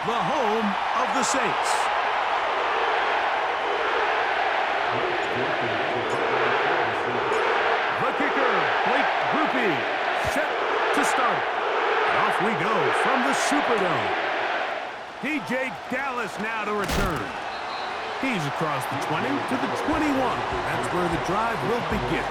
the home of the Saints. The kicker, Blake Grupe, set to start. And off we go from the Superdome. DJ Dallas now to return. He's across the 20 to the 21. That's where the drive will begin.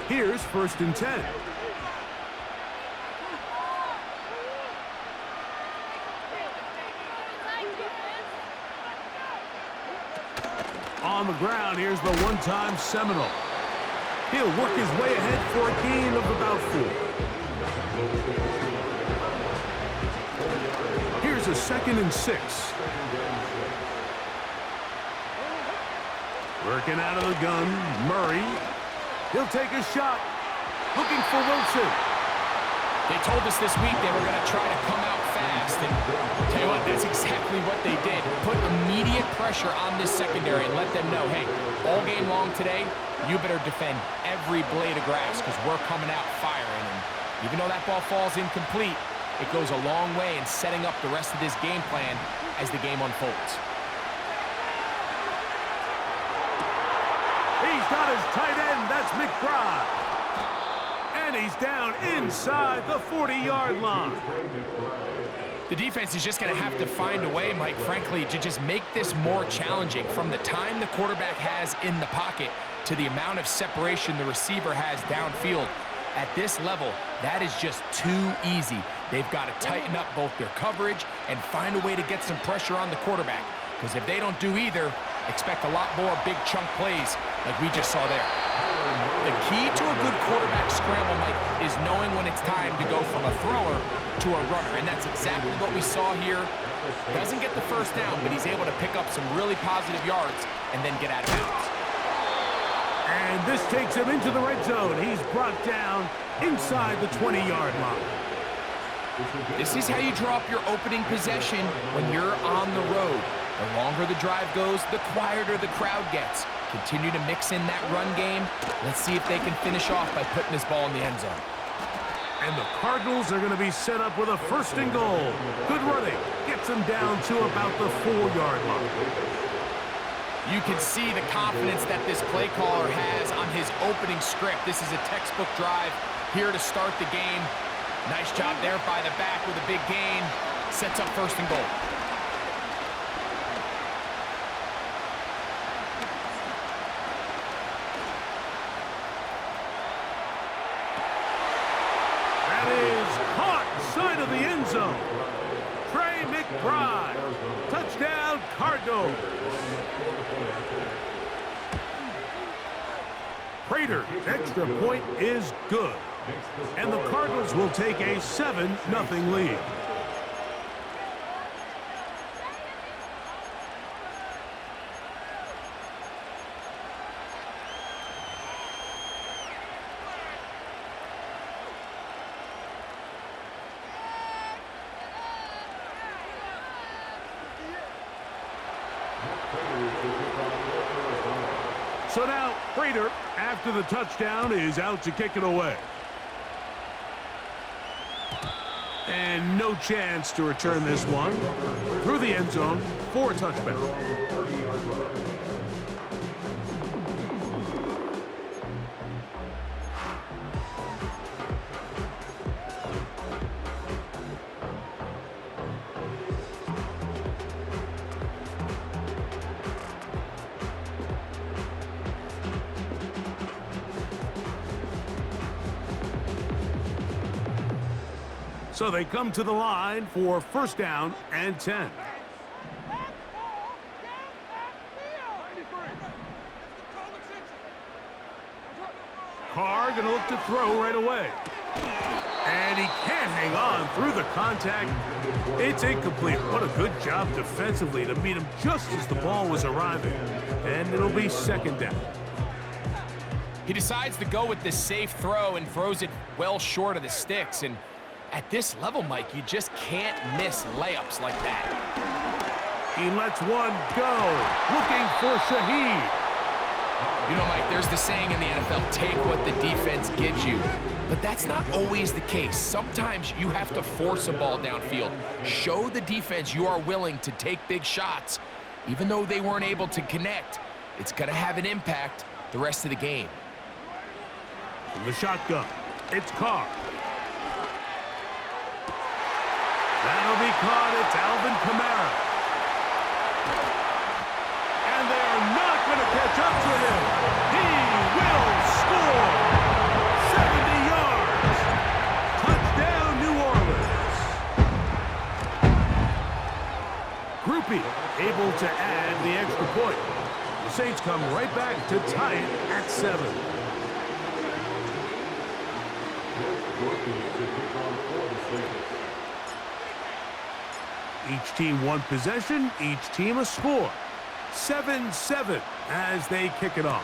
Here's 1st and 10. On the ground, here's the one-time Seminole. He'll work his way ahead for a gain of about 4. Here's a 2nd and 6. Working out of the gun, Murray. He'll take a shot. Looking for Wilson. They told us this week they were going to try to come out fast. And tell you what, that's exactly what they did. Put immediate pressure on this secondary and let them know, hey, all game long today, you better defend every blade of grass because we're coming out firing. And even though that ball falls incomplete, it goes a long way in setting up the rest of this game plan as the game unfolds. He's got his tight end. That's McBride. And he's down inside the 40-yard line. The defense is just going to have to find a way, Mike, frankly, to just make this more challenging from the time the quarterback has in the pocket to the amount of separation the receiver has downfield. At this level, that is just too easy. They've got to tighten up both their coverage and find a way to get some pressure on the quarterback. Because if they don't do either, expect a lot more big chunk plays like we just saw there. The key to a good quarterback scramble, Mike, is knowing when it's time to go from a thrower to a runner. And that's exactly what we saw here. Doesn't get the first down, but he's able to pick up some really positive yards and then get out of bounds. And this takes him into the red zone. He's brought down inside the 20-yard line. This is how you draw up your opening possession when you're on the road. The longer the drive goes, the quieter the crowd gets. Continue to mix in that run game. Let's see if they can finish off by putting this ball in the end zone. And the Cardinals are going to be set up with a 1st and goal. Good running. Gets them down to about the 4-yard line. You can see the confidence that this play caller has on his opening script. This is a textbook drive here to start the game. Nice job there by the back with a big gain. Sets up 1st and goal. That is caught side of the end zone. Trey McBride. Touchdown, Cardinals. Prater's extra point is good. And the Cardinals will take a 7-0 lead. So now, Prater, after the touchdown, is out to kick it away. And no chance to return this one. Through the end zone for a touchback. So they come to the line for first down and 10. Carr going to look to throw right away. And he can't hang on through the contact. It's incomplete. What a good job defensively to meet him just as the ball was arriving. And it'll be second down. He decides to go with this safe throw and throws it well short of the sticks. And at this level, Mike, you just can't miss layups like that. He lets one go, looking for Shaheed. You know, Mike, there's the saying in the NFL, take what the defense gives you. But that's not always the case. Sometimes you have to force a ball downfield. Show the defense you are willing to take big shots. Even though they weren't able to connect, it's going to have an impact the rest of the game. From the shotgun, it's Carr. That'll be caught. It's Alvin Kamara. And they're not going to catch up to him. He will score. 70 yards. Touchdown, New Orleans. Grupe able to add the extra point. The Saints come right back to tie it at 7. Each team one possession, each team a score. 7-7 as they kick it off.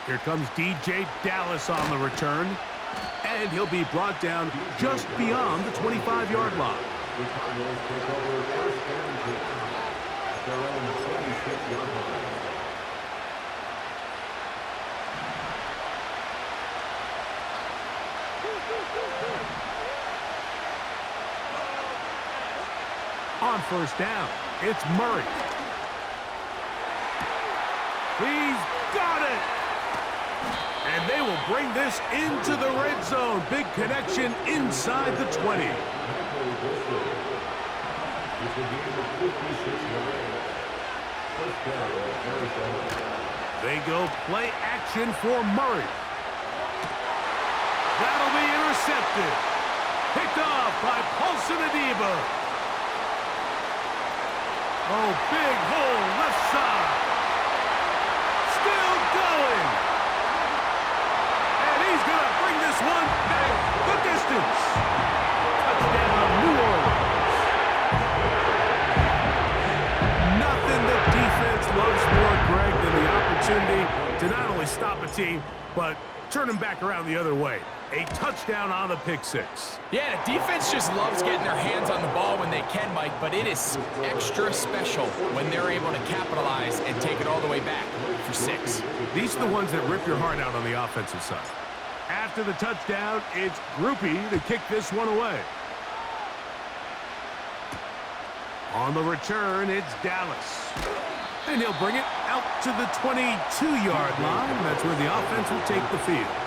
Here comes DJ Dallas on the return, and he'll be brought down just beyond the 25-yard line. On first down, it's Murray. He's got it! And they will bring this into the red zone. Big connection inside the 20. They go play action for Murray. That'll be intercepted. Picked off by Paulson Adebo. Oh, big hole left side. Still going. And he's going to bring this one back the distance. Touchdown, New Orleans. Nothing the defense loves more, Greg, than the opportunity to not only stop a team, but turn them back around the other way. A touchdown on the pick six. Yeah, the defense just loves getting their hands on the ball when they can, Mike, but it is extra special when they're able to capitalize and take it all the way back for 6. These are the ones that rip your heart out on the offensive side. After the touchdown, it's Grupe to kick this one away. On the return, it's Dallas. And he'll bring it out to the 22-yard line. That's where the offense will take the field.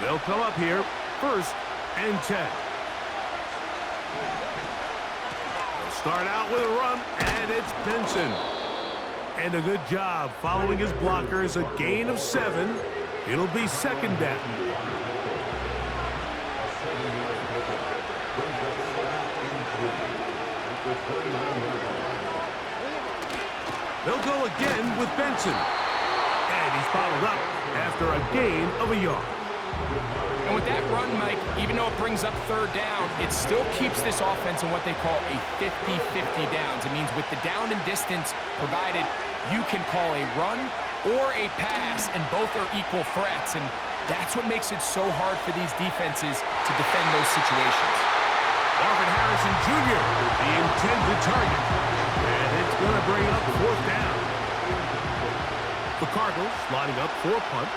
They'll come up here First and 10. They'll start out with a run, and it's Benson. And a good job following his blockers, a gain of 7. It'll be second down. They'll go again with Benson. And he's followed up after a gain of a yard. And with that run, Mike, even though it brings up third down, it still keeps this offense in what they call a 50-50 downs. It means with the down and distance provided, you can call a run or a pass, and both are equal threats. And that's what makes it so hard for these defenses to defend those situations. Marvin Harrison Jr., the intended target. And it's going to bring up fourth down. The Cardinals lining up for a punt.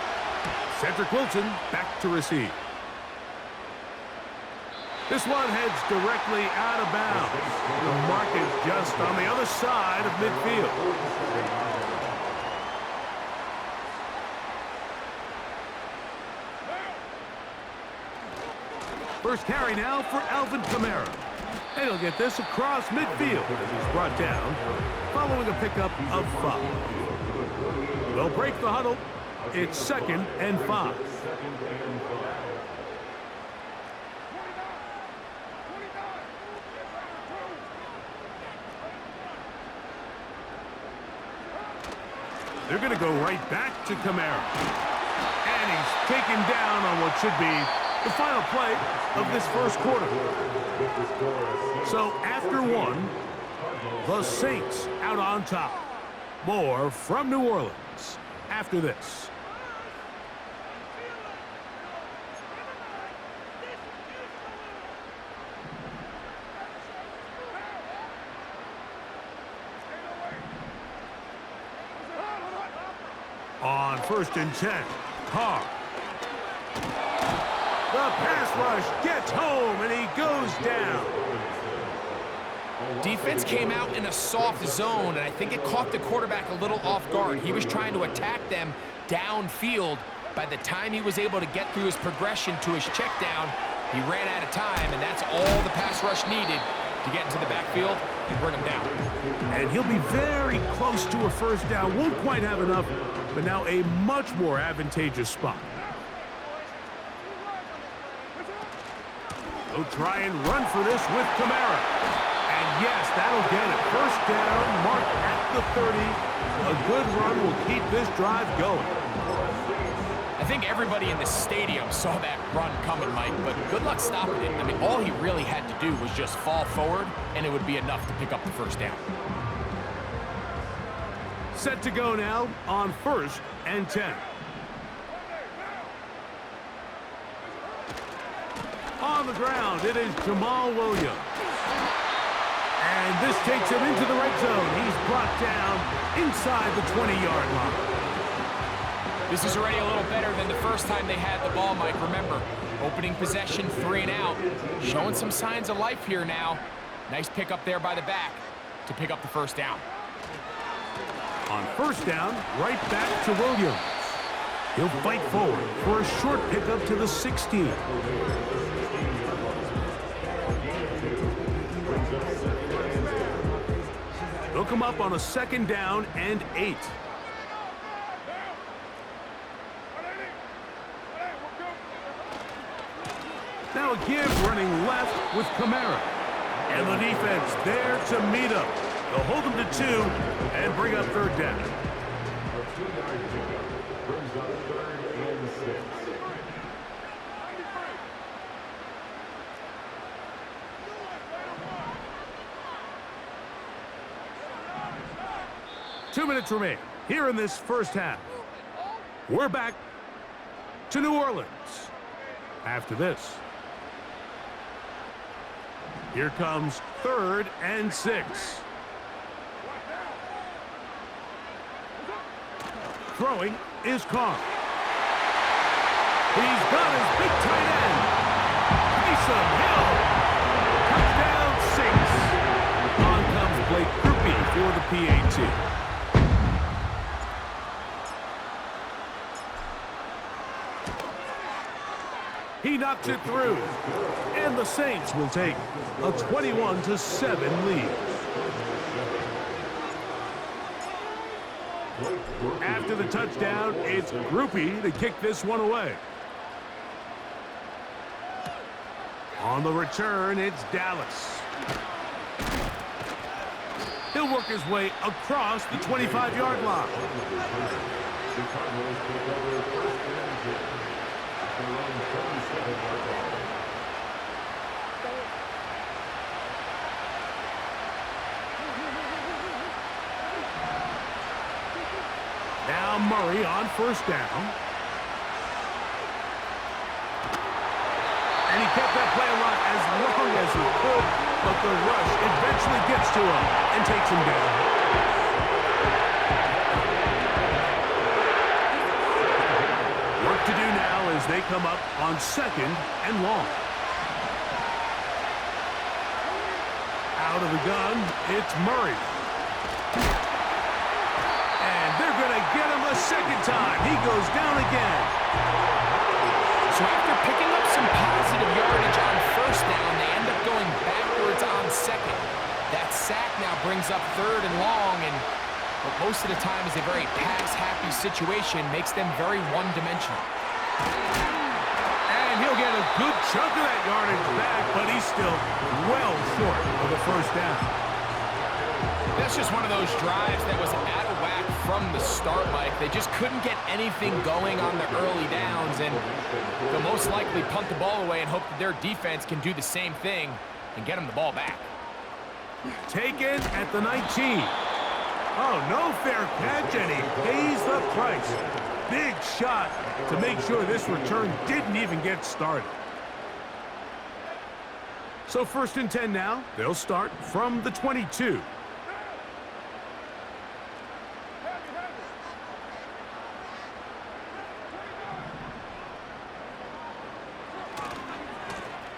Cedric Wilson back to receive. This one heads directly out of bounds. The mark is just on the other side of midfield. First carry now for Alvin Kamara. And he'll get this across midfield as he's brought down following a pickup of 5. They'll break the huddle. It's second and 5. They're going to go right back to Kamara. And he's taken down on what should be the final play of this first quarter. So after one, the Saints out on top. More from New Orleans after this. On first and 10, Carr. The pass rush gets home, and he goes down. Defense came out in a soft zone, and I think it caught the quarterback a little off guard. He was trying to attack them downfield. By the time he was able to get through his progression to his check down, he ran out of time, and that's all the pass rush needed to get into the backfield and bring him down. And he'll be very close to a first down. Won't quite have enough, but now a much more advantageous spot. They'll try and run for this with Kamara. And yes, that'll get it. First down, marked at the 30. A good run will keep this drive going. I think everybody in the stadium saw that run coming, Mike, but good luck stopping it. I mean, all he really had to do was just fall forward, and it would be enough to pick up the first down. Set to go now on first and 10. On the ground, it is Jamal Williams. And this takes him into the red zone. He's brought down inside the 20-yard line. This is already a little better than the first time they had the ball, Mike. Remember, opening possession, 3 and out. Showing some signs of life here now. Nice pick up there by the back to pick up the first down. On first down, right back to Williams. He'll fight forward for a short pickup to the 16. They'll come up on a second down and 8. Now a give running left with Kamara. And the defense there to meet him. They'll hold him to 2 and bring up third down. Two minutes remain here in this first half. We're back to New Orleans after this. Here comes third and 6. Throwing is Carr. He's got his big tight end. Taysom Hill. Touchdown Saints. On comes Blake Grupe for the PAT. He He knocks it through. And the Saints will take a 21-7 lead. After the touchdown, it's Grupe to kick this one away. On the return, it's Dallas. He'll work his way across the 25-yard line. Now Murray on first down. And he kept that play alive as long as he could, but the rush eventually gets to him and takes him down. Work to do now as they come up on 2nd and long. Out of the gun, it's Murray. And they're going to get him a second time. He goes down again. So after picking up some positive yardage on first down, they end up going backwards on 2nd. That sack now brings up 3rd and long, and what most of the time is a very pass-happy situation, makes them very one-dimensional. And he'll get a good chunk of that yardage back, but he's still well short of the first down. That's just one of those drives that was out of whack from the start, Mike. They just couldn't get anything going on the early downs, and they'll most likely punt the ball away and hope that their defense can do the same thing and get them the ball back. Taken at the 19. Oh, no fair catch, and he pays the price. Big shot to make sure this return didn't even get started. So 1st and 10 now. They'll start from the 22.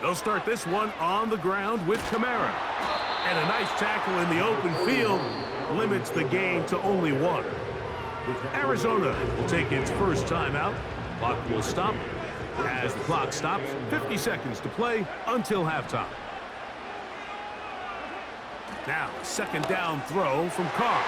They'll start this one on the ground with Kamara. And a nice tackle in the open field limits the gain to only 1. Arizona will take its first timeout. Clock will stop. As the clock stops, 50 seconds to play until halftime. Now, 2nd down throw from Carr.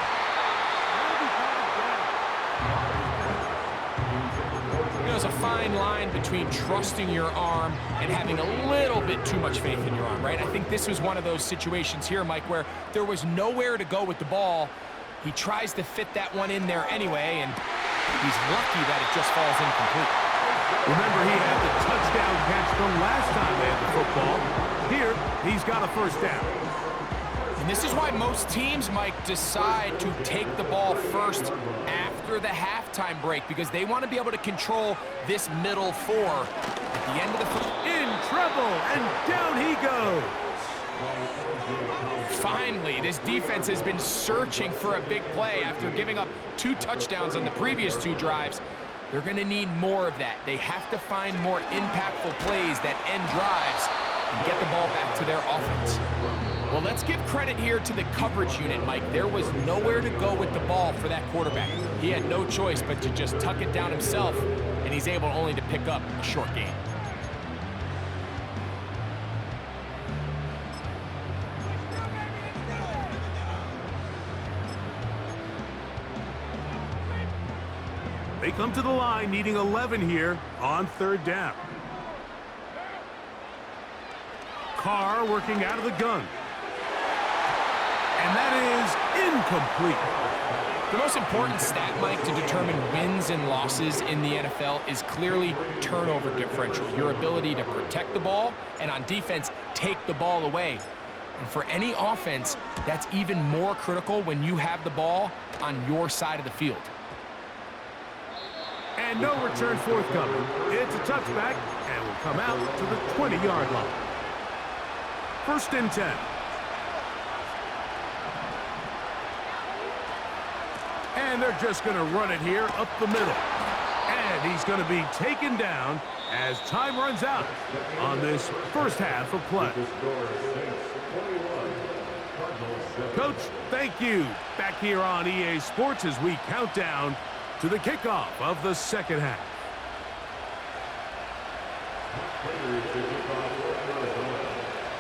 There's a fine line between trusting your arm and having a little bit too much faith in your arm, right? I think this was one of those situations here, Mike, where there was nowhere to go with the ball. He tries to fit that one in there anyway, and he's lucky that it just falls incomplete. Remember, he had the touchdown catch the last time they had the football. Here, he's got a first down. And this is why most teams, Mike, decide to take the ball first after the halftime break, because they want to be able to control this middle 4 at the end of the in trouble, and down he goes. Finally, this defense has been searching for a big play after giving up 2 touchdowns on the previous 2 drives. They're going to need more of that. They have to find more impactful plays that end drives and get the ball back to their offense. Well, let's give credit here to the coverage unit, Mike. There was nowhere to go with the ball for that quarterback. He had no choice but to just tuck it down himself, and he's able only to pick up a short gain. They come to the line needing 11 here on 3rd down. Carr working out of the gun. And that is incomplete. The most important stat, Mike, to determine wins and losses in the NFL is clearly turnover differential, your ability to protect the ball and on defense take the ball away. And for any offense, that's even more critical when you have the ball on your side of the field. And no return forthcoming. It's a touchback and will come out to the 20-yard line. 1st and 10. And they're just going to run it here up the middle. And he's going to be taken down as time runs out on this first half of play. Coach, thank you. Back here on EA Sports as we count down to the kickoff of the second half.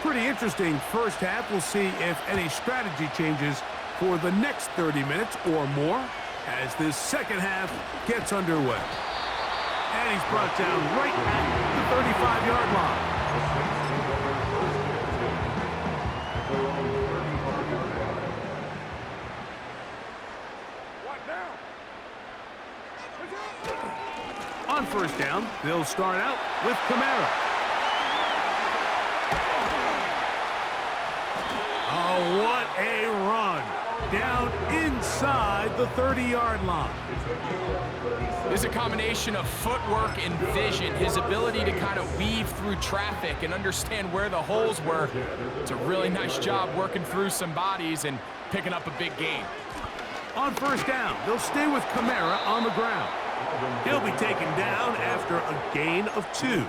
Pretty interesting first half. We'll see if any strategy changes for the next 30 minutes or more as this second half gets underway. And he's brought down right at the 35-yard line. On first down, they'll start out with Kamara. Oh, what a run. Down inside the 30-yard line. There's a combination of footwork and vision, his ability to kind of weave through traffic and understand where the holes were. It's a really nice job working through some bodies and picking up a big gain. On first down, they'll stay with Kamara on the ground. He'll be taken down after a gain of 2.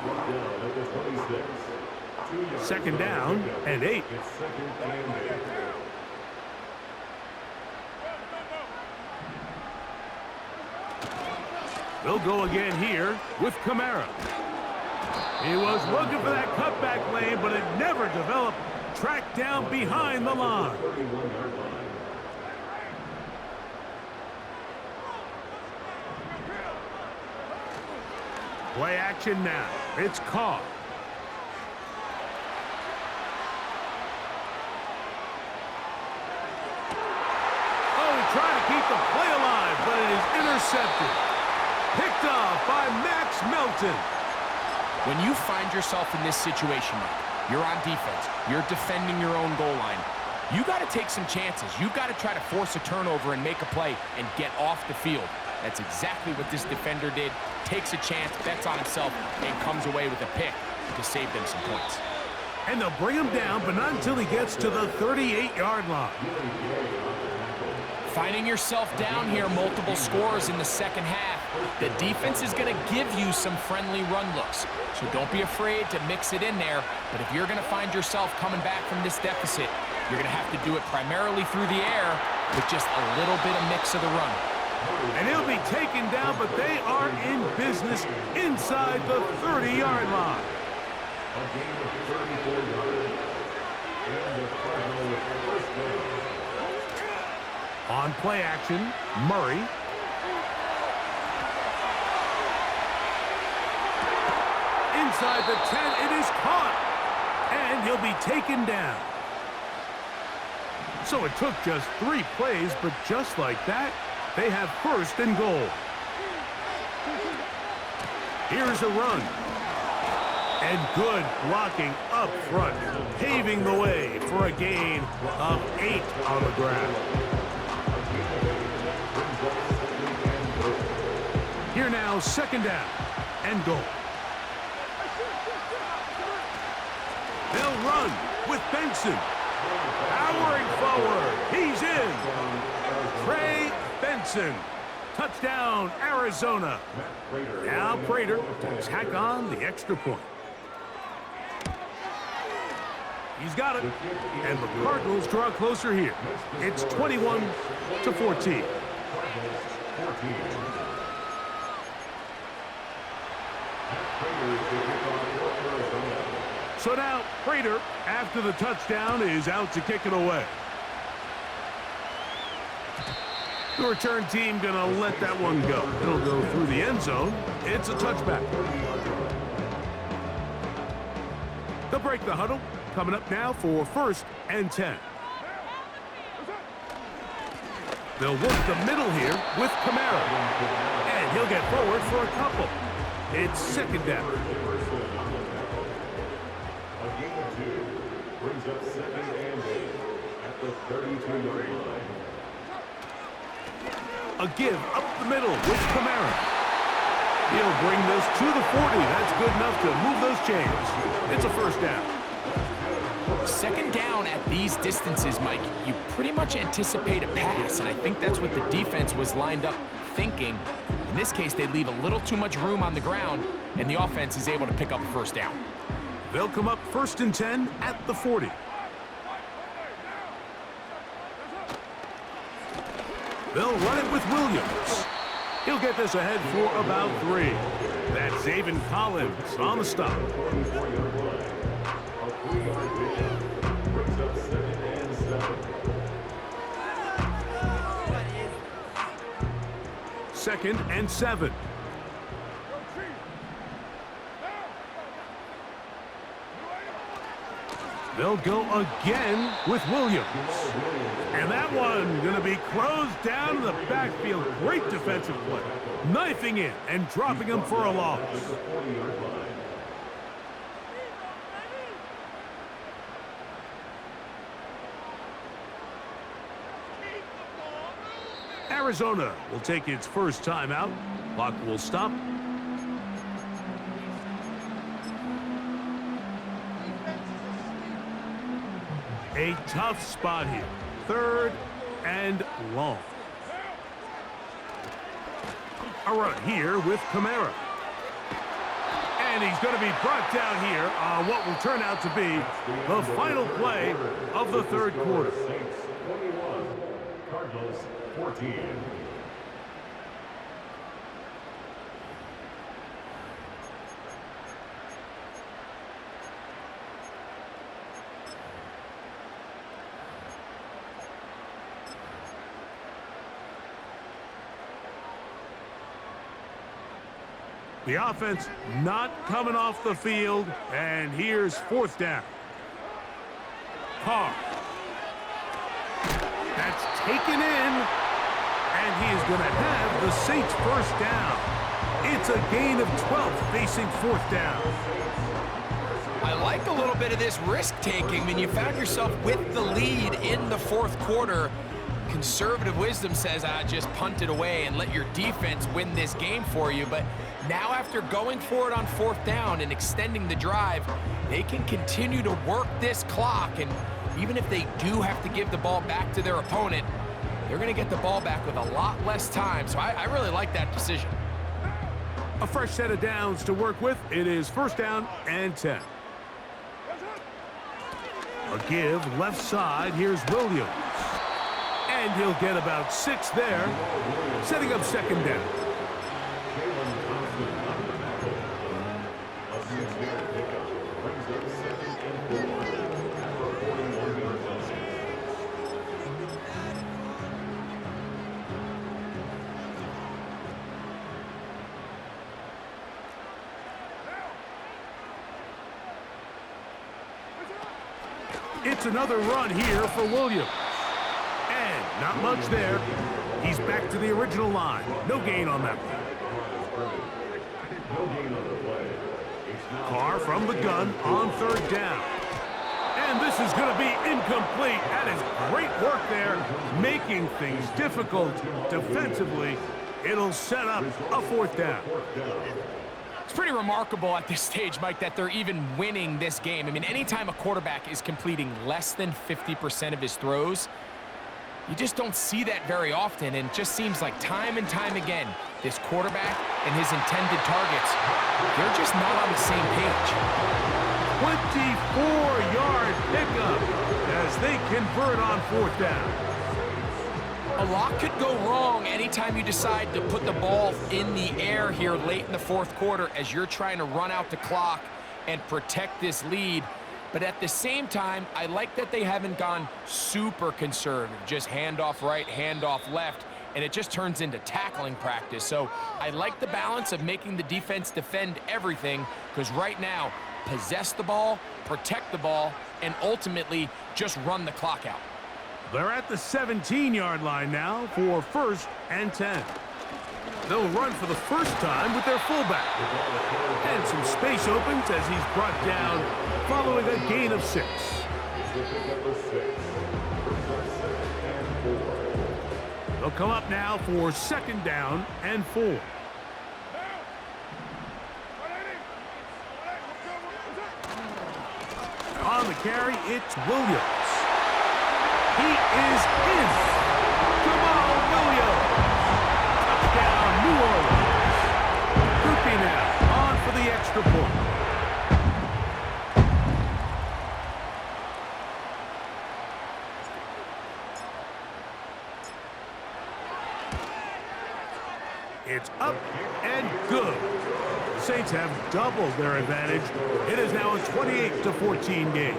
Second down and 8. They'll go again here with Kamara. He was looking for that cutback lane, but it never developed. Tracked down behind the line. Play action now. It's caught. Oh, trying to keep the play alive, but it is intercepted. Picked off by Max Melton. When you find yourself in this situation, you're on defense, you're defending your own goal line, you got to take some chances. You've got to try to force a turnover and make a play and get off the field. That's exactly what this defender did. Takes a chance, bets on himself, and comes away with a pick to save them some points. And they'll bring him down, but not until he gets to the 38-yard line. Finding yourself down here, multiple scores in the second half. The defense is going to give you some friendly run looks, so don't be afraid to mix it in there. But if you're going to find yourself coming back from this deficit, you're going to have to do it primarily through the air with just a little bit of mix of the run. And he'll be taken down, but they are in business inside the 30-yard line. On play action, Murray. Inside the 10, it is caught. And he'll be taken down. So it took just 3 plays, but just like that, they have first and goal. Here's a run. And good blocking up front, paving the way for a gain of 8 on the ground. Here now, second down and goal. They'll run with Benson. Powering forward. He's in. Trey Benson. Touchdown, Arizona. Now Prater to tack on the extra point. He's got it. And the Cardinals draw closer here. It's 21-14. So now Prater, after the touchdown, is out to kick it away. The return team going to let that one go. It'll go through the end zone. It's a touchback. They'll break the huddle. Coming up now for first and 10. They'll work the middle here with Kamara. And he'll get forward for a couple. It's second down. Brings up second and 8 at the 32-yard line. A give up the middle with Kamara. He'll bring this to the 40. That's good enough to move those chains. It's a first down. Second down at these distances, Mike, you pretty much anticipate a pass, and I think that's what the defense was lined up thinking. In this case, they leave a little too much room on the ground, and the offense is able to pick up a first down. They'll come up first and 10 at the 40. They'll run it with Williams. He'll get this ahead for about 3. That's Zaven Collins on the stop. Second and 7. They'll go again with Williams. And that one going to be closed down in the backfield. Great defensive play. Knifing in and dropping him for a loss. Arizona will take its first timeout. Clock will stop. A tough spot here. 3rd and long. A run here with Kamara. And he's going to be brought down here on what will turn out to be the final play of the 3rd quarter. Saints 21, Cardinals 14. The offense not coming off the field, and here's 4th down. Carr. That's taken in, and he is going to have the Saints' first down. It's a gain of 12 facing 4th down. I like a little bit of this risk-taking when you found yourself with the lead in the 4th quarter. Conservative wisdom says, just punt it away and let your defense win this game for you. But now after going for it on 4th down and extending the drive, they can continue to work this clock. And even if they do have to give the ball back to their opponent, they're going to get the ball back with a lot less time. So I really like that decision. A fresh set of downs to work with. It is 1st down and 10. A give left side. Here's Williams. And he'll get about 6 there, setting up 2nd down. It's another run here for Williams. And not much there. He's back to the original line. No gain on that one. Carr from the gun on 3rd down. And this is going to be incomplete. That is great work there, making things difficult defensively. It'll set up a 4th down. It's pretty remarkable at this stage, Mike, that they're even winning this game. I mean, anytime a quarterback is completing less than 50% of his throws, you just don't see that very often, and it just seems like time and time again, this quarterback and his intended targets, they're just not on the same page. 24-yard pickup as they convert on 4th down. A lot could go wrong anytime you decide to put the ball in the air here late in the 4th quarter as you're trying to run out the clock and protect this lead. But at the same time, I like that they haven't gone super conservative, just handoff right, handoff left, and it just turns into tackling practice. So I like the balance of making the defense defend everything, because right now, possess the ball, protect the ball, and ultimately just run the clock out. They're at the 17-yard line now for 1st and 10. They'll run for the first time with their fullback. And some space opens as he's brought down following a gain of 6. They'll come up now for 2nd down and 4. On the carry, it's Williams. He is in. Come on, Williams. Touchdown, New Orleans. Groupie now on for the extra point. It's up and good. The Saints have doubled their advantage. It is now a 28-14 game.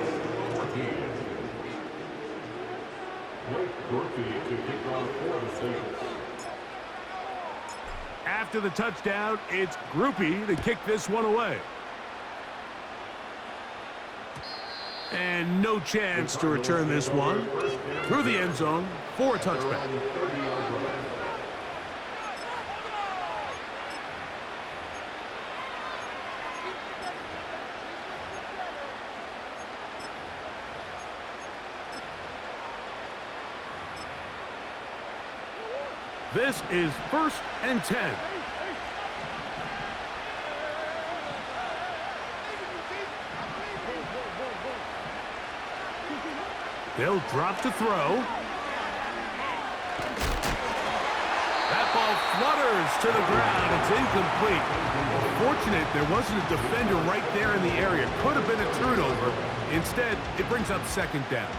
After the touchdown, it's Groupie to kick this one away. And no chance to return this one through the end zone for a touchback. This is 1st and 10. They'll drop to throw. That ball flutters to the ground. It's incomplete. Fortunate there wasn't a defender right there in the area. Could have been a turnover. Instead, it brings up 2nd down.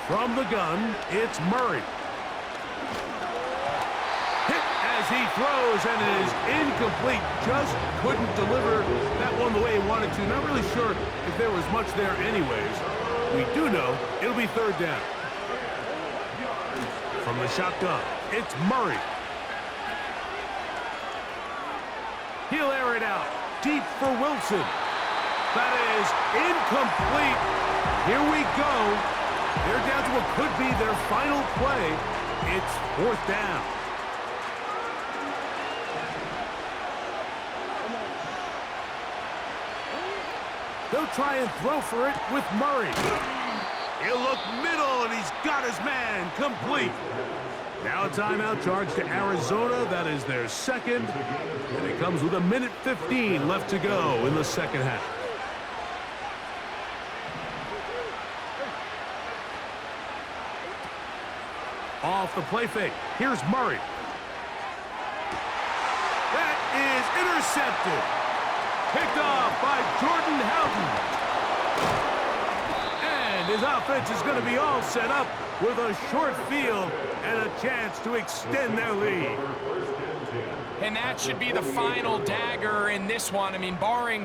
From the gun, it's Murray. Hit as he throws, and it is incomplete. Just couldn't deliver that one the way he wanted to. Not really sure if there was much there anyways. We do know it'll be 3rd down. From the shotgun, it's Murray. He'll air it out. Deep for Wilson. That is incomplete. Here we go. They're down to what could be their final play. It's 4th down. They'll try and throw for it with Murray. He'll look middle, and he's got his man complete. Now a timeout charge to Arizona. That is their 2nd. And it comes with 1:15 left to go in the 2nd half. Off the play fake. Here's Murray. That is intercepted. Picked off by Jordan Howden. And his offense is going to be all set up with a short field and a chance to extend their lead. And that should be the final dagger in this one. I mean, barring